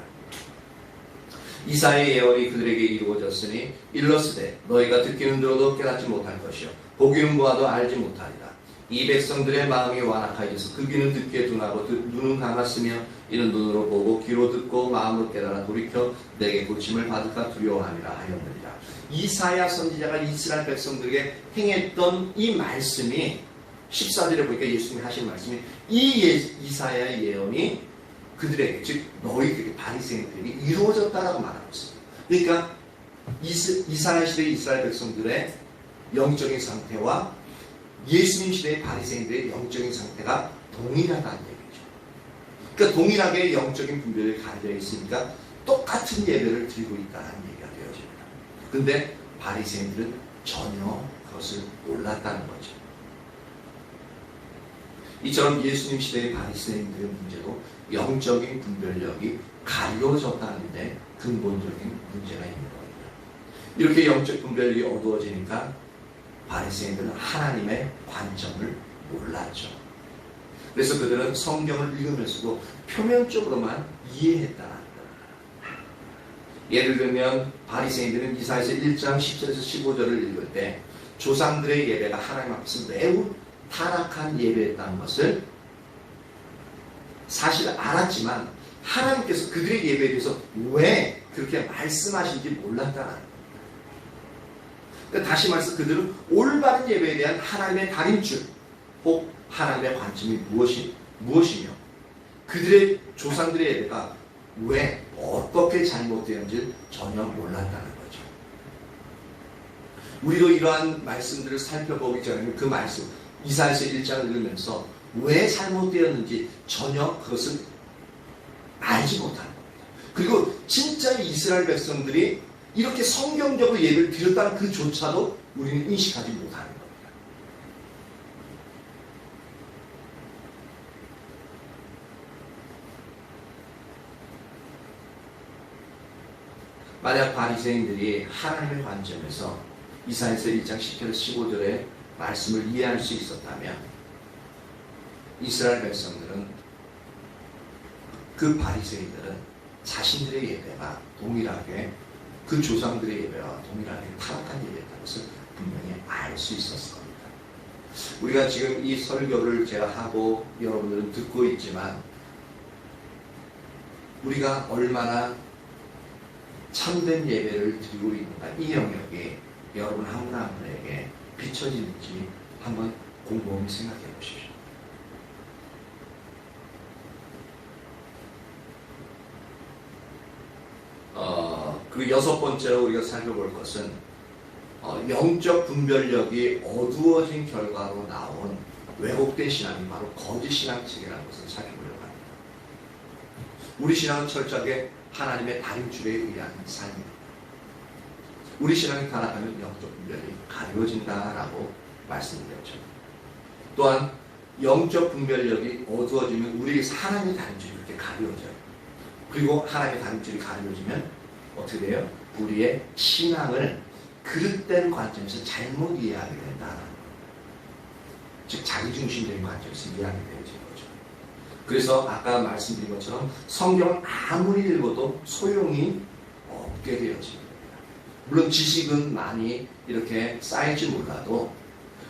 이사야의 예언이 그들에게 이루어졌으니 일러스되 너희가 듣기는 들어도 깨닫지 못할 것이요 보기는 보아도 알지 못하리라. 이 백성들의 마음이 완악하여서 그 귀는 듣기에 둔하고 눈은 감았으며 이는 눈으로 보고 귀로 듣고 마음으로 깨달아 돌이켜 내게 고침을 받을까 두려워함이라 하였느니라. 이사야 선지자가 이스라엘 백성들에게 행했던 이 말씀이 14절에 보니까 예수님이 하신 말씀이 이사야의 예언이 그들에게 즉 너희들이 바리새인들에게 이루어졌다라고 말하고 있습니다. 그러니까 이사야 시대의 이스라엘 백성들의 영적인 상태와 예수님 시대의 바리새인들의 영적인 상태가 동일하다는 얘기죠. 그러니까 동일하게 영적인 분별이 가려져 있으니까 똑같은 예배를 드리고 있다는 얘기가 되어집니다. 그런데 바리새인들은 전혀 그것을 몰랐다는 거죠. 이처럼 예수님 시대의 바리새인들의 문제도 영적인 분별력이 가려졌다는데 근본적인 문제가 있는 겁니다. 이렇게 영적 분별력이 어두워지니까 바리새인들은 하나님의 관점을 몰랐죠. 그래서 그들은 성경을 읽으면서도 표면적으로만 이해했다는 거예요. 예를 들면 바리새인들은 이사야서 1장 10절에서 15절을 읽을 때 조상들의 예배가 하나님 앞에서 매우 타락한 예배였다는 것을 사실 알았지만 하나님께서 그들의 예배에 대해서 왜 그렇게 말씀하신지 몰랐다는 거예요. 그러니까 다시 말해서 그들은 올바른 예배에 대한 하나님의 가림줄 혹 하나님의 관점이 무엇이며 그들의 조상들의 예배가 왜 어떻게 잘못되었는지 전혀 몰랐다는 거죠. 우리도 이러한 말씀들을 살펴보기 전에 그 말씀 이사야서 1장을 읽으면서 왜 잘못되었는지 전혀 그것을 알지 못하는 겁니다. 그리고 진짜 이스라엘 백성들이 이렇게 성경적으로 예배를 드렸다는 그조차도 우리는 인식하지 못하는 겁니다. 만약 바리새인들이 하나님의 관점에서 이사야서 1장 10절 15절의 말씀을 이해할 수 있었다면 이스라엘 백성들은 그 바리새인들은 자신들의 예배가 동일하게 그 조상들의 예배와 동일하게 타락한 예배였다는 것을 분명히 알 수 있었을 겁니다. 우리가 지금 이 설교를 제가 하고 여러분들은 듣고 있지만 우리가 얼마나 참된 예배를 드리고 있는가 이 영역이 여러분 한 분 한 분에게 비춰지는지 한번 곰곰이 생각해 보십시오. 그 여섯 번째로 우리가 살펴볼 것은 영적 분별력이 어두워진 결과로 나온 왜곡된 신앙이 바로 거짓 신앙책이라는 것을 살펴보려고 합니다. 우리 신앙은 철저하게 하나님의 다림줄에 의한 삶입니다. 우리 신앙이 타락하면 영적 분별이 가려진다라고 말씀드렸죠. 또한 영적 분별력이 어두워지면 우리에게서 하나님의 다림줄이 그렇게 가려져요. 그리고 하나님의 다림줄이 가려지면 어떻게 돼요? 우리의 신앙을 그릇된 관점에서 잘못 이해하게 된다는 거예요. 즉 자기중심적인 관점에서 이해하게 되어지는 거죠. 그래서 아까 말씀드린 것처럼 성경을 아무리 읽어도 소용이 없게 되어집니다. 물론 지식은 많이 이렇게 쌓일지 몰라도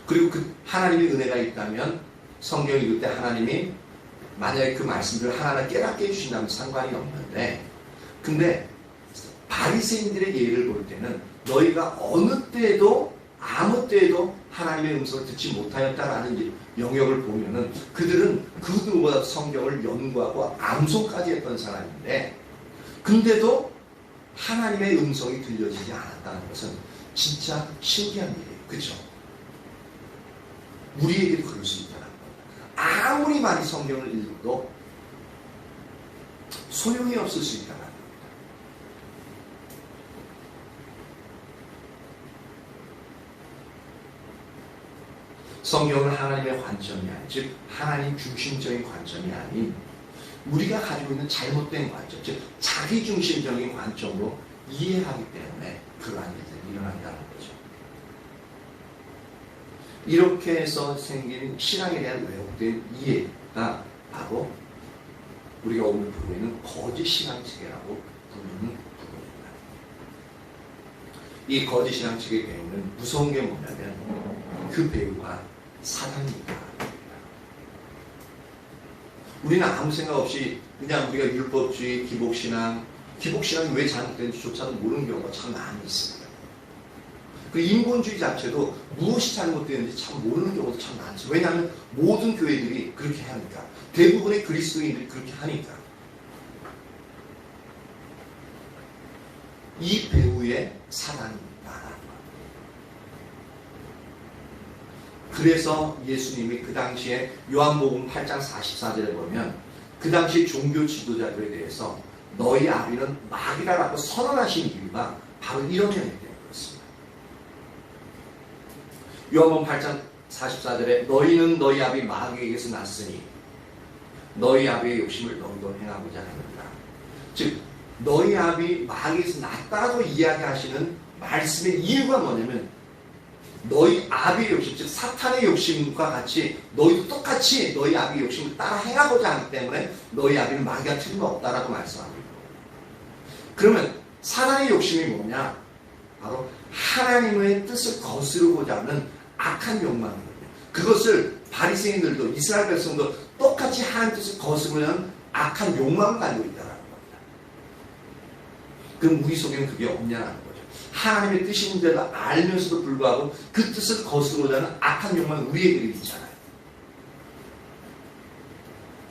그리고 그 하나님의 은혜가 있다면 성경 읽을 때 하나님이 만약에 그 말씀들을 하나하나 깨닫게 해주신다면 상관이 없는데 근데 바리새인들의 예를 볼 때는 너희가 어느 때에도 아무 때에도 하나님의 음성을 듣지 못하였다라는 영역을 보면은 그들은 그 누구보다 성경을 연구하고 암송까지 했던 사람인데 근데도 하나님의 음성이 들려지지 않았다는 것은 진짜 신기한 일이에요. 그렇죠? 우리에게도 그럴 수 있다는 거예요. 아무리 많이 성경을 읽어도 소용이 없을 수 있다는 겁니다. 성경은 하나님의 관점이 아닌 즉 하나님 중심적인 관점이 아닌 우리가 가지고 있는 잘못된 관점, 즉 자기중심적인 관점으로 이해하기 때문에 그러한 일들이 일어난다는 거죠. 이렇게 해서 생긴 신앙에 대한 왜곡된 이해가 바로 우리가 오늘 부르고 있는 거짓 신앙체계라고 부르는 부분입니다. 이 거짓 신앙체계 배우는 무서운 게 뭐냐면 그 배우가 사단입니다. 우리는 아무 생각 없이 그냥 우리가 율법주의, 기복신앙이 왜 잘못되는지조차도 모르는 경우가 참 많이 있습니다. 그 인본주의 자체도 무엇이 잘못되는지 참 모르는 경우도 참 많죠. 왜냐하면 모든 교회들이 그렇게 하니까. 대부분의 그리스도인들이 그렇게 하니까. 이 배우의 사단입니다. 그래서 예수님이 그 당시에 요한복음 8장 44절에 보면 그 당시 종교 지도자들에 대해서 너희 아비는 마귀라고 선언하신 이유가 바로 이런 면이기 때문에 그렇습니다. 요한복음 8장 44절에 너희는 너희 아비 마귀에게서 났으니 너희 아비의 욕심을 너희도 행하고자 하는구나. 즉 너희 아비 마귀에서 났다고 이야기하시는 말씀의 이유가 뭐냐면 너희 아비의 욕심, 즉 사탄의 욕심과 같이 너희도 똑같이 너희 아비의 욕심을 따라 행하고자 하기 때문에 너희 아비는 마귀가 틀림없다라고 말씀합니다. 그러면 사탄의 욕심이 뭐냐? 바로 하나님의 뜻을 거스르고자 하는 악한 욕망이거든요. 그것을 바리새인들도 이스라엘 백성도 똑같이 하나님 뜻을 거스르고자 하는 악한 욕망을 가지고 있다는 겁니다. 그럼 우리 속에는 그게 없냐는 거죠. 하나님의 뜻인데도 알면서도 불구하고 그 뜻을 거스르고자 하는 악한 욕망이 우리에게 있잖아요.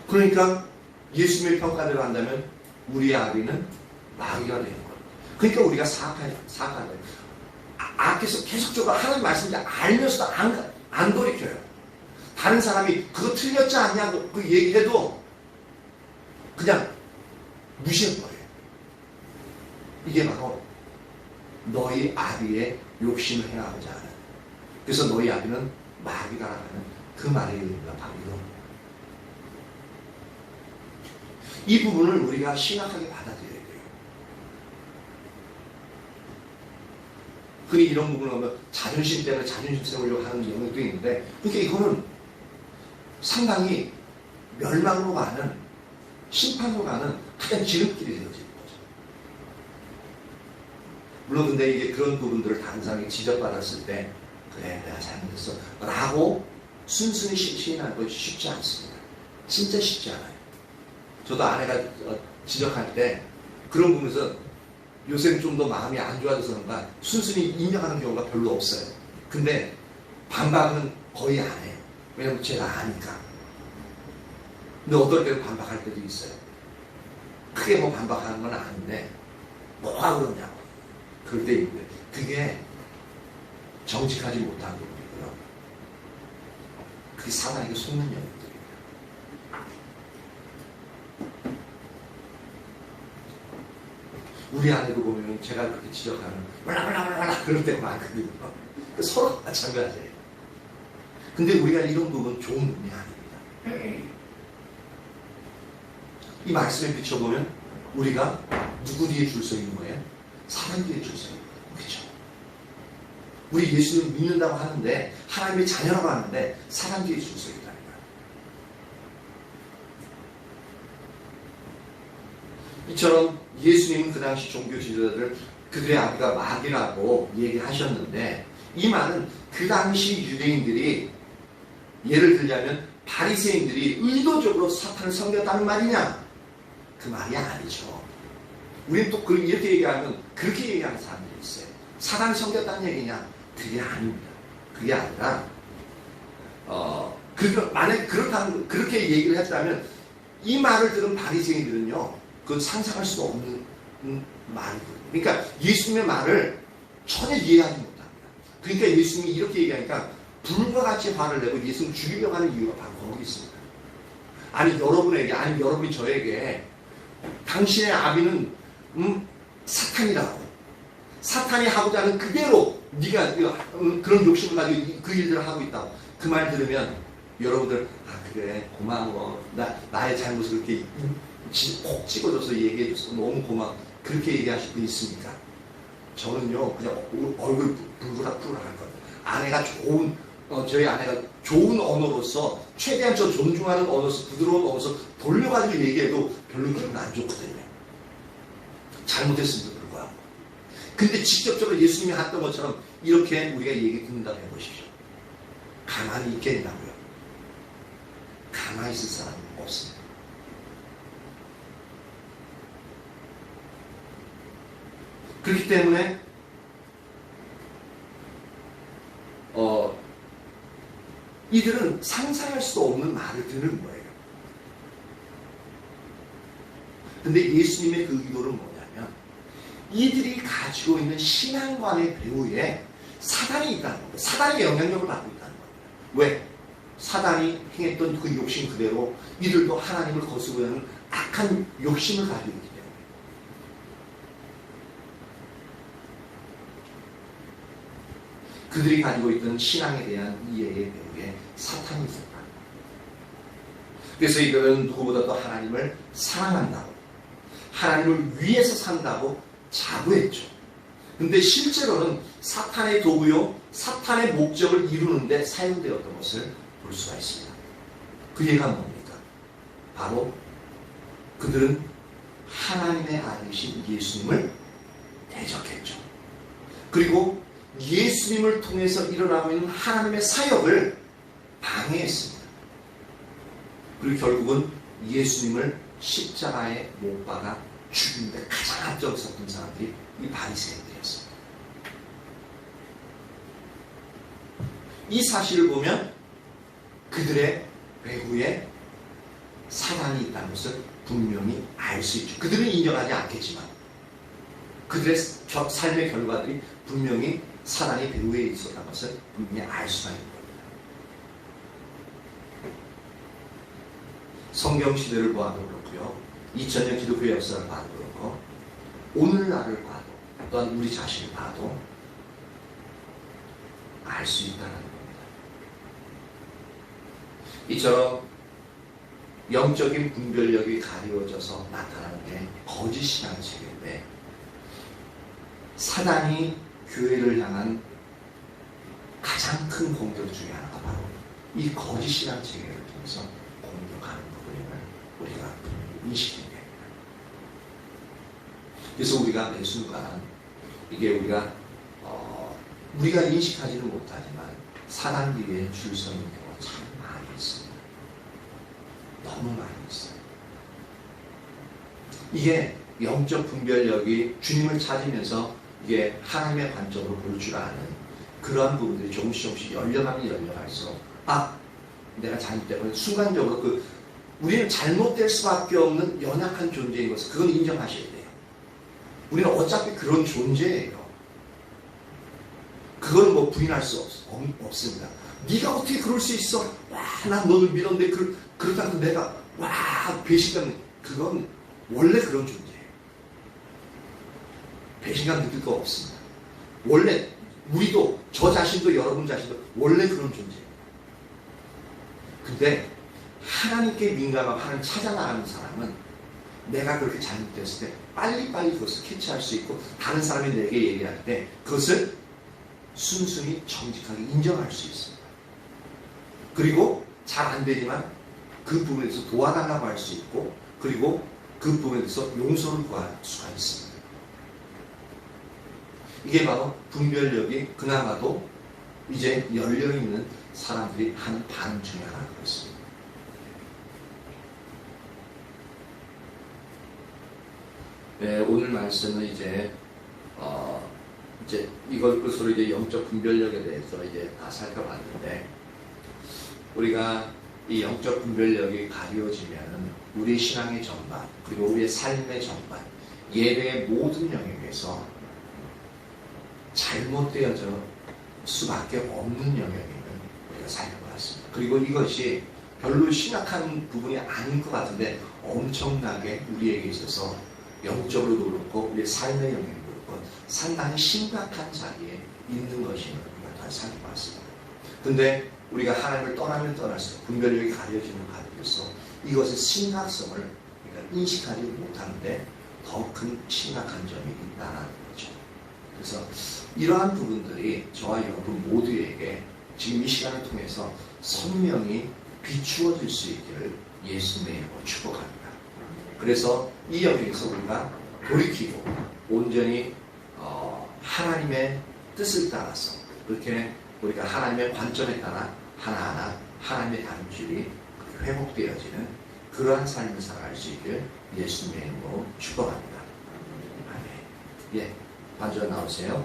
그러니까 예수님의 평가대로 한다면 우리의 아비는 마귀가 되는 거예요. 그러니까 우리가 사악한 거예요. 악해서 계속적으로 하나님 말씀인지 알면서도 안 돌이켜요. 다른 사람이 그거 틀렸지 않냐고 그 얘기해도 그냥 무시해버려요. 이게 바로 너희 아비의 욕심을 행하고자 하는, 그래서 너희 아비는 마귀라고 하는 그 말의 의미가 바로 이겁니다. 이 부분을 우리가 심각하게 받아들여야 돼요. 흔히 이런 부분을 보면 자존심 때문에 자존심 세우려고 하는 영역도 있는데, 그러니까 이거는 상당히 멸망으로 가는, 심판으로 가는 가장 지름길이 되어지는 거죠. 물론 근데 이게 그런 부분들을 다른 사람이 지적받았을 때 그래 내가 잘못했어 라고 순순히 시인하는 것이 쉽지 않습니다. 진짜 쉽지 않아요. 저도 아내가 지적할 때 그런 부분에서 요새는 좀 더 마음이 안 좋아져서 그런가 순순히 인정하는 경우가 별로 없어요. 근데 반박은 거의 안 해요. 왜냐면 제가 아니까. 근데 어떨 때는 반박할 때도 있어요. 크게 뭐 반박하는 건 아닌데 뭐가 그러냐고. 그럴 때 있는데 그게 정직하지 못한 부분이고요. 그게 사단에게 속는 영역들입니다. 우리 아내도 보면 제가 그렇게 지적하는 말라 그럴 때가 많거든요. 서로 마찬가지예요. 근데 우리가 이런 부분 좋은 부분이 아닙니다. 이 말씀에 비춰보면 우리가 누구 뒤에 줄 서 있는 거예요? 사람 뒤에 줄 서 있는 거예요. 그렇죠? 우리 예수님 믿는다고 하는데 하나님의 자녀라고 하는데 사람 뒤에 줄 서 있다는 거예요. 이처럼 예수님은 그 당시 종교 지도자들 그들의 아비가 마귀라고 얘기하셨는데 이 말은 그 당시 유대인들이 예를 들자면 바리새인들이 의도적으로 사탄을 섬겼다는 말이냐? 그 말이 아니죠. 우리는 또 이렇게 얘기하면 그렇게 얘기하는 사람들이 있어요. 사단을 섬겼다는 얘기냐? 그게 아닙니다. 그게 아니라 만약에 그렇게 얘기를 했다면 이 말을 들은 바리새인들은요 그건 상상할 수 없는 말이거든요. 그러니까 예수님의 말을 전혀 이해하지 못합니다. 그러니까 예수님이 이렇게 얘기하니까 불과 같이 화를 내고 예수님을 죽이려고 하는 이유가 바로 거기 있습니다. 아니 여러분에게, 아니 여러분이 저에게 당신의 아비는 사탄이라고, 사탄이 하고자 하는 그대로 네가 그런 욕심을 가지고 그 일들을 하고 있다고 그 말 들으면 여러분들 그래 고마워 나의 잘못을 그렇게 콕 찍어줘서 얘기해줘서 너무 고마워 그렇게 얘기하실 분 있습니까? 저는요 그냥 얼굴 붉으락붉으락 할 거예요. 아내가 좋은 저희 아내가 좋은 언어로서 최대한 저 존중하는 언어로서 부드러운 언어로서 돌려가지고 얘기해도 별로 기분 안 좋거든요. 잘못했음에도 불구하고. 근데 직접적으로 예수님이 했던 것처럼 이렇게 우리가 얘기 듣는다고 해보십시오. 가만히 있겠냐고요. 가만히 있을 사람은 없습니다. 그렇기 때문에 이들은 상상할 수 없는 말을 듣는 거예요. 근데 예수님의 그 의도는 뭐냐면 이들이 가지고 있는 신앙관의 배후에 사단이 있다는 거예요. 사단의 영향력을 받고 있다는 거예요. 왜? 사단이 행했던 그 욕심 그대로 이들도 하나님을 거스르고 하는 악한 욕심을 가지고 있기 때문에. 그들이 가지고 있던 신앙에 대한 이해의 배후에 사탄이 있었다. 그래서 이들은 누구보다도 하나님을 사랑한다고, 하나님을 위해서 산다고 자부했죠. 근데 실제로는 사탄의 도구요, 사탄의 목적을 이루는데 사용되었던 것을 볼 수가 있습니다. 그 얘기가 뭡니까? 바로 그들은 하나님의 아들이신 예수님을 대적했죠. 그리고 예수님을 통해서 일어나고 있는 하나님의 사역을 방해했습니다. 그리고 결국은 예수님을 십자가에 못 박아 죽이는데 가장 앞장에 섰던 사람들이 이 바리새인들이었습니다. 이 사실을 보면 그들의 배후에 사단이 있다는 것을 분명히 알 수 있죠. 그들은 인정하지 않겠지만 그들의 삶의 결과들이 분명히 사단이 배후에 있었다는 것을 분명히 알 수가 있는 겁니다. 성경 시대를 보아도 그렇고요. 2000년 기독교 역사를 봐도 그렇고 오늘날을 봐도 또한 우리 자신을 봐도 알 수 있다는 겁니다. 이처럼 영적인 분별력이 가리워져서 나타나는 게 거짓 신앙 체계인데 사단이 교회를 향한 가장 큰 공격 중에 하나가 바로 이 거짓 신앙 체계를 통해서 공격하는 부분임을 우리가 인식해야 됩니다. 그래서 우리가 매 순간 이게 우리가 인식하지는 못하지만 사단기에 줄 서 있는 경우가 참 많이 있습니다. 너무 많이 있어요. 이게 영적 분별력이 주님을 찾으면서 이게 하나님의 관점으로 볼 줄 아는 그러한 부분들이 조금씩 열려가면 열려갈수록 내가 잘못되고 순간적으로 우리는 잘못될 수밖에 없는 연약한 존재인 것을 그건 인정하셔야 돼요. 우리는 어차피 그런 존재예요. 그건 뭐 부인할 수 없습니다. 네가 어떻게 그럴 수 있어? 난 너를 믿었는데 그렇다고 내가 배신감, 그건 원래 그런 존재예요. 배신감 느낄 거 없습니다. 원래 우리도 저 자신도 여러분 자신도 원래 그런 존재예요. 근데 하나님께 민감하고 하나님 찾아나가는 사람은 내가 그렇게 잘못됐을 때 빨리빨리 그것을 캐치할 수 있고 다른 사람이 내게 얘기할 때 그것을 순순히 정직하게 인정할 수 있습니다. 그리고 잘 안 되지만 그 부분에 대해서 도와달라고 할 수 있고 그리고 그 부분에 대해서 용서를 구할 수가 있습니다. 이게 바로 분별력이 그나마도 이제 열려있는 사람들이 하는 반응 중에 하나가 있습니다. 네, 오늘 말씀은 이제 이걸 끝으로 이제 영적 분별력에 대해서 이제 다 살펴봤는데 우리가 이 영적 분별력이 가려지면은 우리 신앙의 전반 그리고 우리의 삶의 전반 예배의 모든 영역에서 잘못되어질 수밖에 없는 영역임을 우리가 살펴봤습니다. 그리고 이것이 별로 심각한 부분이 아닌 것 같은데 엄청나게 우리에게 있어서 영적으로도 그렇고 우리의 삶의 영역도 그렇고 상당히 심각한 자리에 있는 것임을 우리가 다 살펴봤습니다. 근데 우리가 하나님을 떠나면 떠날수록 분별력이 가려지는 가운데서 이것의 심각성을 그러니까 인식하지 못하는데 더 큰 심각한 점이 있다는 거죠. 그래서 이러한 부분들이 저와 여러분 모두에게 지금 이 시간을 통해서 선명히 비추어질 수 있기를 예수님의 이름으로 축복합니다. 그래서 이 영역에서 우리가 돌이키고 온전히 하나님의 뜻을 따라서 그렇게 우리가 하나님의 관점에 따라 하나하나 하나님의 다름줄이 회복되어지는 그러한 삶을 살아갈 수 있길 예수님의 이름으로 축복합니다. 아멘. 예, 반주가 나오세요.